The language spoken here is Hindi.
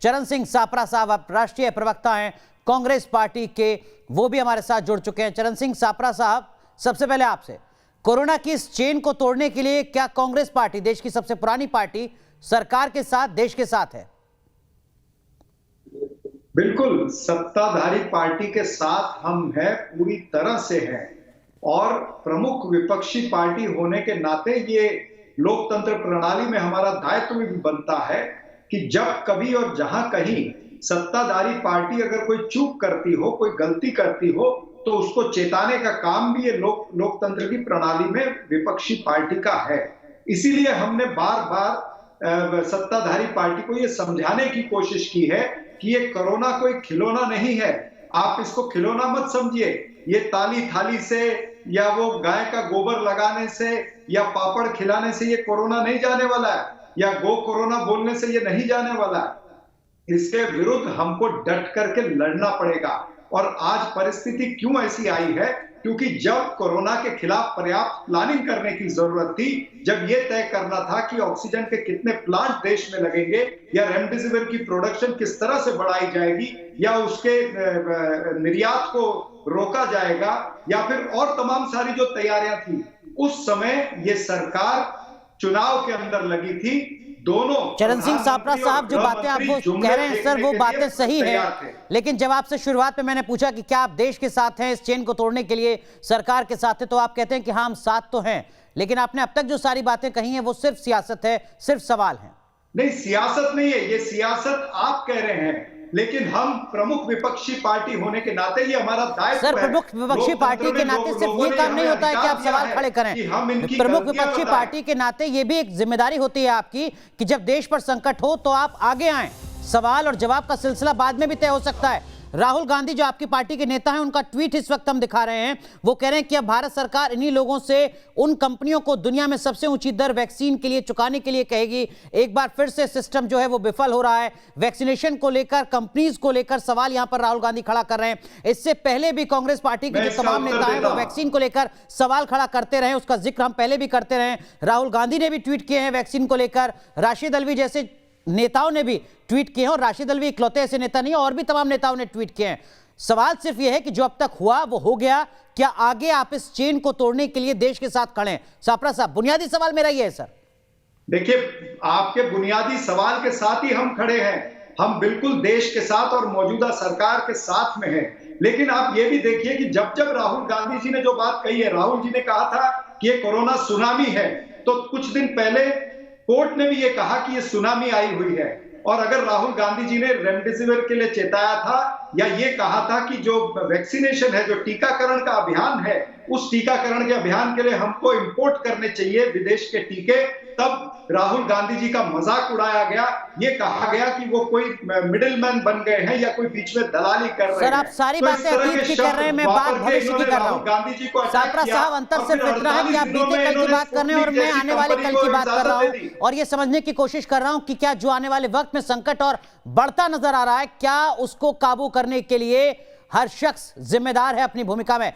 चरण सिंह सापरा साहब अब राष्ट्रीय प्रवक्ता हैं कांग्रेस पार्टी के, वो भी हमारे साथ जुड़ चुके हैं। चरण सिंह सापरा साहब, सबसे पहले आपसे, कोरोना की इस चेन को तोड़ने के लिए क्या कांग्रेस पार्टी, देश की सबसे पुरानी पार्टी, सरकार के साथ, देश के साथ है? बिल्कुल, सत्ताधारी पार्टी के साथ हम हैं, पूरी तरह से हैं। और प्रमुख विपक्षी पार्टी होने के नाते ये लोकतंत्र प्रणाली में हमारा दायित्व भी बनता है कि जब कभी और जहां कहीं सत्ताधारी पार्टी अगर कोई चूक करती हो, कोई गलती करती हो, तो उसको चेताने का काम भी ये लोकतंत्र की प्रणाली में विपक्षी पार्टी का है। इसीलिए हमने बार बार सत्ताधारी पार्टी को ये समझाने की कोशिश की है कि ये कोरोना कोई खिलौना नहीं है, आप इसको खिलौना मत समझिए। ये ताली थाली से या वो गाय का गोबर लगाने से या पापड़ खिलाने से ये कोरोना नहीं जाने वाला है, या गो कोरोना बोलने से ये नहीं जाने वाला है। इसके विरुद्ध हमको डट करके लड़ना पड़ेगा। और आज परिस्थिति क्यों ऐसी आई है? क्योंकि जब कोरोना के खिलाफ पर्याप्त प्लानिंग करने की जरूरत थी, जब यह तय करना था कि ऑक्सीजन के कितने प्लांट देश में लगेंगे, या रेमडेसिविर की प्रोडक्शन किस तरह से बढ़ाई जाएगी, या उसके निर्यात को रोका जाएगा, या फिर और तमाम सारी जो तैयारियां थी, उस समय ये सरकार चुनाव के अंदर लगी थी। दोनों चरण सिंह सापरा साहब, जो बातें आप वो कह रहे हैं सर, वो बातें सही हैं, लेकिन जब आपसे शुरुआत में मैंने पूछा कि क्या आप देश के साथ हैं, इस चेन को तोड़ने के लिए सरकार के साथ है, तो आप कहते हैं कि हाँ हम साथ तो हैं, लेकिन आपने अब तक जो सारी बातें कही हैं वो सिर्फ सियासत है, सिर्फ सवाल है। नहीं, सियासत नहीं है ये, सियासत आप कह रहे हैं, लेकिन हम प्रमुख विपक्षी पार्टी होने के नाते ये हमारा दायित्व है। सर, प्रमुख विपक्षी पार्टी के नाते सिर्फ ये काम नहीं होता है कि आप सवाल खड़े करें। प्रमुख विपक्षी पार्टी के नाते ये भी एक जिम्मेदारी होती है आपकी कि जब देश पर संकट हो तो आप आगे आएं। सवाल और जवाब का सिलसिला बाद में भी तय हो सकता है। राहुल गांधी जो आपकी पार्टी के नेता हैं, उनका ट्वीट इस वक्त हम दिखा रहे हैं। वो कह रहे हैं कि अब भारत सरकार इन्हीं लोगों से उन कंपनियों को दुनिया में सबसे ऊंची दर वैक्सीन के लिए चुकाने के लिए कहेगी। एक बार फिर से सिस्टम जो है वो विफल हो रहा है। वैक्सीनेशन को लेकर, कंपनीज को लेकर सवाल यहां पर राहुल गांधी खड़ा कर रहे हैं। इससे पहले भी कांग्रेस पार्टी के जो तमाम नेता हैं वो वैक्सीन को लेकर सवाल खड़ा करते रहे, उसका जिक्र हम पहले भी करते रहे। राहुल गांधी ने भी ट्वीट किए हैं वैक्सीन को लेकर, राशिद अल्वी जैसे नेताओं ने भी ट्वीट किए हैं, और राशिद अल्वी इकलौते ऐसे नेता नहीं, और भी तमाम नेताओं ने ट्वीट किए हैं। सवाल सिर्फ यह है कि जो अब तक हुआ वो हो गया, क्या आगे आप इस चेन को तोड़ने के लिए देश के साथ खड़े हैं? सापरा साहब, बुनियादी सवाल मेरा ये है सर। देखिए, आपके बुनियादी सवाल के साथ ही हम खड़े हैं। हम बिल्कुल देश के साथ और मौजूदा सरकार के साथ में हैं। लेकिन आप ये भी देखिए कि जब जब राहुल गांधी जी ने जो बात कही है, राहुल जी ने कहा था कि ये कोरोना सुनामी है, तो कुछ दिन पहले कोर्ट ने भी ये कहा कि ये सुनामी आई हुई है। और अगर राहुल गांधी जी ने रेमडेसिविर के लिए चेताया था, या ये कहा था कि जो वैक्सीनेशन है, जो टीकाकरण का अभियान है, उस टीकाकरण के अभियान के लिए हमको इंपोर्ट करने चाहिए विदेश के टीके, तब राहुल गांधी जी का मजाक उड़ाया गया। ये कहा गया कि वो कोई मिडिलमैन बन गए हैं या कोई बीच में दलाली कर रहे हैं। सर, आप सारी बातें अतीत की कर रहे हैं, मैं बात भविष्य की कर रहा हूं। गांधी जी को सापरा साहब, अंतर सिर्फ इतना है कि आप बीते कल की बात कर रहे हैं और मैं आने वाले कल की बात कर रहा हूं, और ये समझने की कोशिश कर रहा हूं कि क्या जो आने वाले वक्त में संकट और बढ़ता नजर आ रहा है, क्या उसको काबू करने के लिए हर शख्स जिम्मेदार है अपनी भूमिका में।